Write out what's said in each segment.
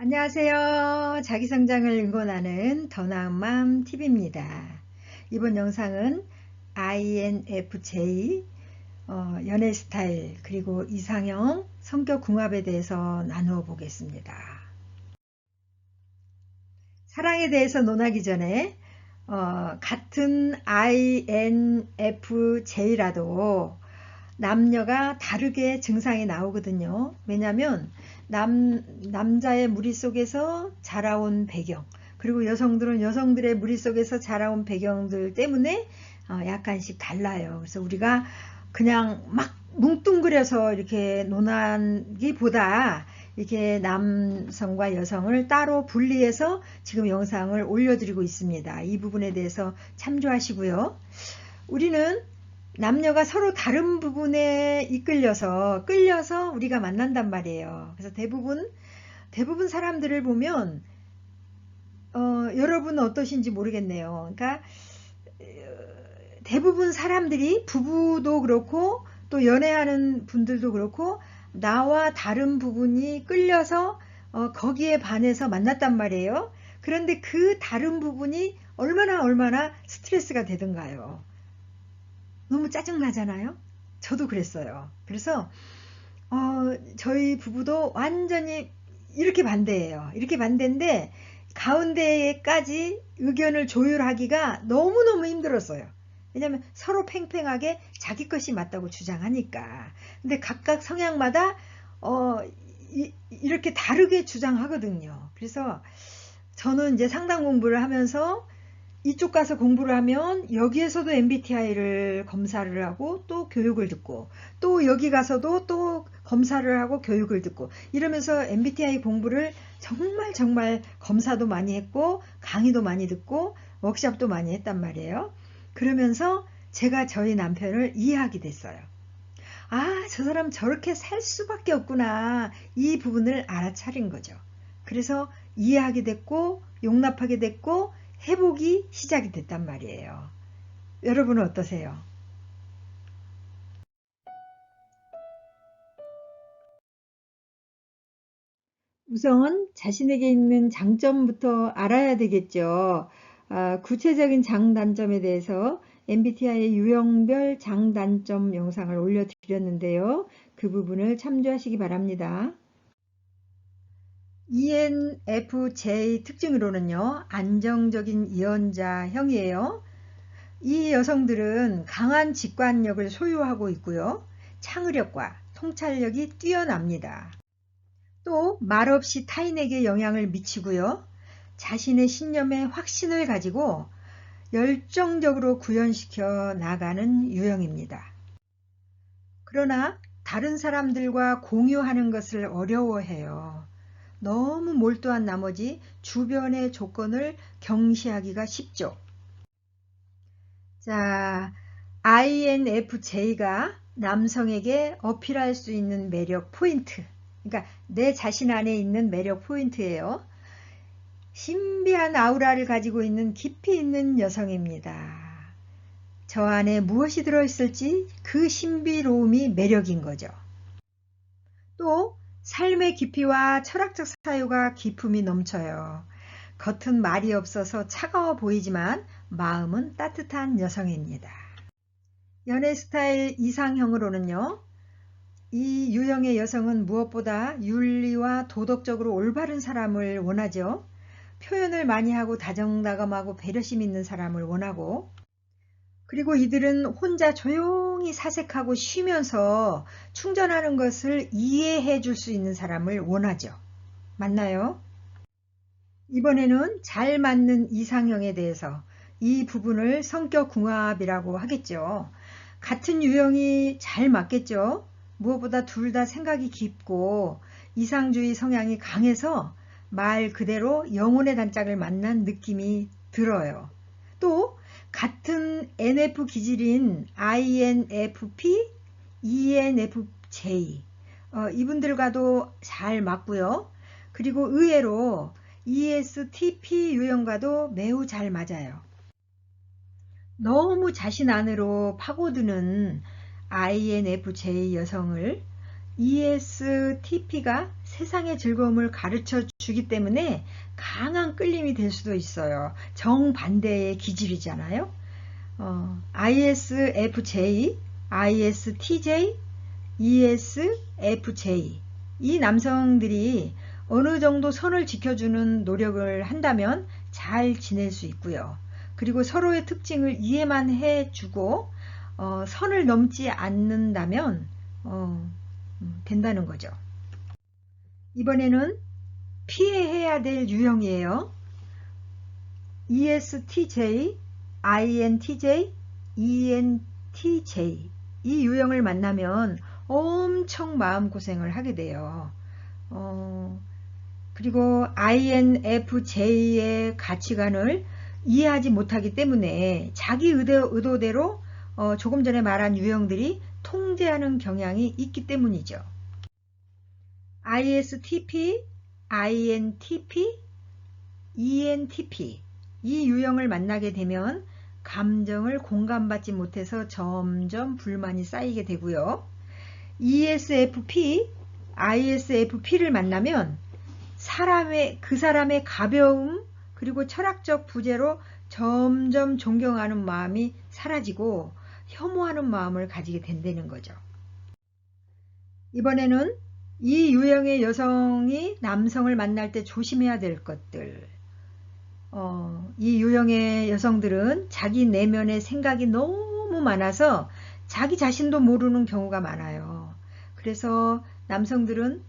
안녕하세요. 자기성장을 응원하는 더 나은 맘 TV입니다. 이번 영상은 INFJ 연애 스타일 그리고 이상형 성격 궁합에 대해서 나누어 보겠습니다. 사랑에 대해서 논하기 전에 같은 INFJ라도 남녀가 다르게 증상이 나오거든요. 왜냐하면 남자의 무리 속에서 자라온 배경, 그리고 여성들은 여성들의 무리 속에서 자라온 배경들 때문에 약간씩 달라요. 그래서 우리가 그냥 막 뭉뚱그려서 이렇게 논하기보다 이렇게 남성과 여성을 따로 분리해서 지금 영상을 올려드리고 있습니다. 이 부분에 대해서 참조하시고요. 우리는 남녀가 서로 다른 부분에 끌려서 우리가 만난단 말이에요. 그래서 대부분 사람들을 보면 여러분은 어떠신지 모르겠네요. 그러니까 대부분 사람들이 부부도 그렇고 또 연애하는 분들도 그렇고 나와 다른 부분이 끌려서 거기에 반해서 만났단 말이에요. 그런데 그 다른 부분이 얼마나 스트레스가 되던가요. 너무 짜증나잖아요. 저도 그랬어요. 그래서 저희 부부도 완전히 이렇게 반대예요. 이렇게 반대인데 가운데까지 의견을 조율하기가 너무너무 힘들었어요. 왜냐하면 서로 팽팽하게 자기 것이 맞다고 주장하니까. 근데 각각 성향마다 이렇게 다르게 주장하거든요. 그래서 저는 이제 상담 공부를 하면서 이쪽 가서 공부를 하면 여기에서도 MBTI를 검사를 하고 또 교육을 듣고 또 여기 가서도 또 검사를 하고 교육을 듣고 이러면서 MBTI 공부를 정말 검사도 많이 했고 강의도 많이 듣고 워크숍도 많이 했단 말이에요. 그러면서 제가 저희 남편을 이해하게 됐어요. 아, 저 사람 저렇게 살 수밖에 없구나. 이 부분을 알아차린 거죠. 그래서 이해하게 됐고 용납하게 됐고 회복이 시작이 됐단 말이에요. 여러분은 어떠세요? 우선 자신에게 있는 장점부터 알아야 되겠죠. 구체적인 장단점에 대해서 MBTI 유형별 장단점 영상을 올려드렸는데요. 그 부분을 참조하시기 바랍니다. ENFJ 특징으로는요, 안정적인 이언자형이에요. 이 여성들은 강한 직관력을 소유하고 있고요. 창의력과 통찰력이 뛰어납니다. 또 말없이 타인에게 영향을 미치고요. 자신의 신념에 확신을 가지고 열정적으로 구현시켜 나가는 유형입니다. 그러나 다른 사람들과 공유하는 것을 어려워해요. 너무 몰두한 나머지 주변의 조건을 경시하기가 쉽죠. 자, INFJ가 남성에게 어필할 수 있는 매력 포인트. 그러니까 내 자신 안에 있는 매력 포인트예요. 신비한 아우라를 가지고 있는 깊이 있는 여성입니다. 저 안에 무엇이 들어있을지 그 신비로움이 매력인 거죠. 또 삶의 깊이와 철학적 사유가 기품이 넘쳐요. 겉은 말이 없어서 차가워 보이지만 마음은 따뜻한 여성입니다. 연애 스타일 이상형으로는요. 이 유형의 여성은 무엇보다 윤리와 도덕적으로 올바른 사람을 원하죠. 표현을 많이 하고 다정다감하고 배려심 있는 사람을 원하고, 그리고 이들은 혼자 조용히 사색하고 쉬면서 충전하는 것을 이해해 줄 수 있는 사람을 원하죠. 맞나요? 이번에는 잘 맞는 이상형에 대해서 이 부분을 성격 궁합이라고 하겠죠. 같은 유형이 잘 맞겠죠. 무엇보다 둘 다 생각이 깊고 이상주의 성향이 강해서 말 그대로 영혼의 단짝을 만난 느낌이 들어요. 또 같은 NF 기질인 INFP, ENFJ 이분들과도 잘 맞고요. 그리고 의외로 ESTP 유형과도 매우 잘 맞아요. 너무 자신 안으로 파고드는 INFJ 여성을 ESTP가 세상의 즐거움을 가르쳐 주기 때문에 강한 끌림이 될 수도 있어요. 정반대의 기질이잖아요. ISFJ, ISTJ, ESFJ 이 남성들이 어느 정도 선을 지켜주는 노력을 한다면 잘 지낼 수 있고요. 그리고 서로의 특징을 이해만 해주고 선을 넘지 않는다면 된다는 거죠. 이번에는 피해야 될 유형이에요. ESTJ, INTJ, ENTJ 이 유형을 만나면 엄청 마음고생을 하게 돼요. 그리고 INFJ의 가치관을 이해하지 못하기 때문에 자기 의도대로 조금 전에 말한 유형들이 통제하는 경향이 있기 때문이죠. ISTP, INTP, ENTP 이 유형을 만나게 되면 감정을 공감받지 못해서 점점 불만이 쌓이게 되고요. ESFP, ISFP를 만나면 그 사람의 가벼움 그리고 철학적 부재로 점점 존경하는 마음이 사라지고 혐오하는 마음을 가지게 된다는 거죠. 이번에는 이 유형의 여성이 남성을 만날 때 조심해야 될 것들. 이 유형의 여성들은 자기 내면의 생각이 너무 많아서 자기 자신도 모르는 경우가 많아요. 그래서 남성들은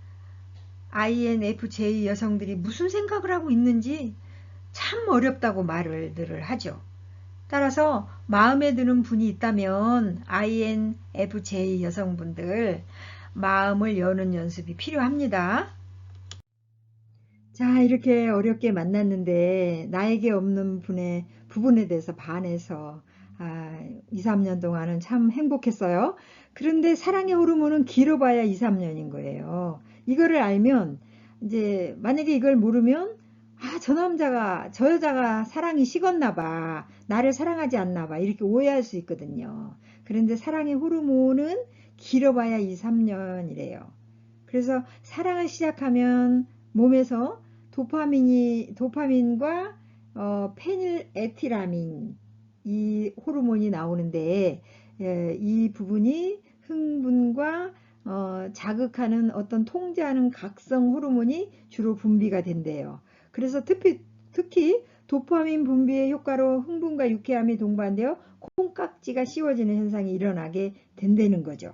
INFJ 여성들이 무슨 생각을 하고 있는지 참 어렵다고 말을 하죠. 따라서 마음에 드는 분이 있다면 INFJ 여성분들 마음을 여는 연습이 필요합니다. 자, 이렇게 어렵게 만났는데 나에게 없는 부분에 대해서 반해서 2, 3년 동안은 참 행복했어요. 그런데 사랑의 호르몬은 길어봐야 2, 3년인 거예요. 이거를 알면 이제 만약에 이걸 모르면 저 여자가 사랑이 식었나 봐. 나를 사랑하지 않나 봐. 이렇게 오해할 수 있거든요. 그런데 사랑의 호르몬은 길어봐야 2, 3년이래요. 그래서 사랑을 시작하면 몸에서 도파민과 페닐에티라민 이 호르몬이 나오는데 이 부분이 흥분과 자극하는 어떤 통제하는 각성 호르몬이 주로 분비가 된대요. 그래서 특히 도파민 분비의 효과로 흥분과 유쾌함이 동반되어 콩깍지가 씌워지는 현상이 일어나게 된다는 거죠.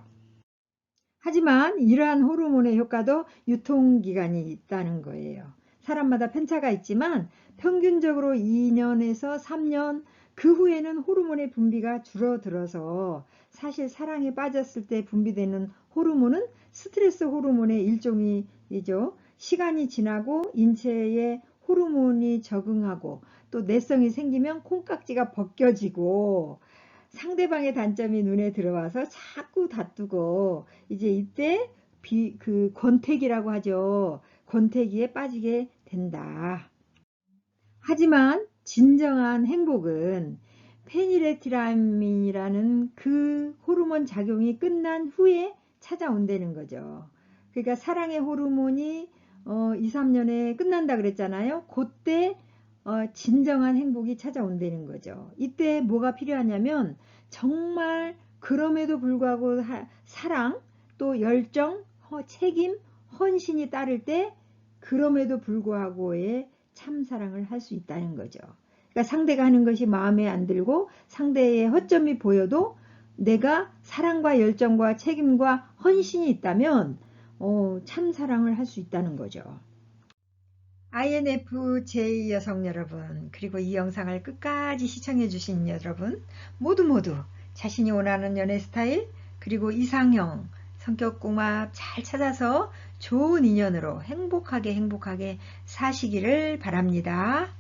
하지만 이러한 호르몬의 효과도 유통기간이 있다는 거예요. 사람마다 편차가 있지만 평균적으로 2년에서 3년 그 후에는 호르몬의 분비가 줄어들어서 사실 사랑에 빠졌을 때 분비되는 호르몬은 스트레스 호르몬의 일종이죠. 시간이 지나고 인체에 호르몬이 적응하고 또 내성이 생기면 콩깍지가 벗겨지고 상대방의 단점이 눈에 들어와서 자꾸 다투고 이제 이때 권태기라고 하죠. 권태기에 빠지게 된다. 하지만 진정한 행복은 페니레티라민이라는 그 호르몬 작용이 끝난 후에 찾아온다는 거죠. 그러니까 사랑의 호르몬이 2, 3년에 끝난다 그랬잖아요. 그때 진정한 행복이 찾아온다는 거죠. 이때 뭐가 필요하냐면 정말 그럼에도 불구하고 사랑, 또 열정, 책임, 헌신이 따를 때 그럼에도 불구하고의 참사랑을 할 수 있다는 거죠. 그러니까 상대가 하는 것이 마음에 안 들고 상대의 허점이 보여도 내가 사랑과 열정과 책임과 헌신이 있다면 참사랑을 할 수 있다는 거죠. INFJ 여성 여러분, 그리고 이 영상을 끝까지 시청해 주신 여러분 모두 자신이 원하는 연애 스타일 그리고 이상형, 성격궁합 잘 찾아서 좋은 인연으로 행복하게 사시기를 바랍니다.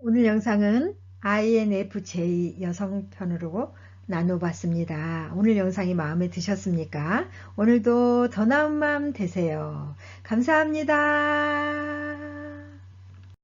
오늘 영상은 INFJ 여성 편으로 나눠봤습니다. 오늘 영상이 마음에 드셨습니까? 오늘도 더 나은 마음 되세요. 감사합니다.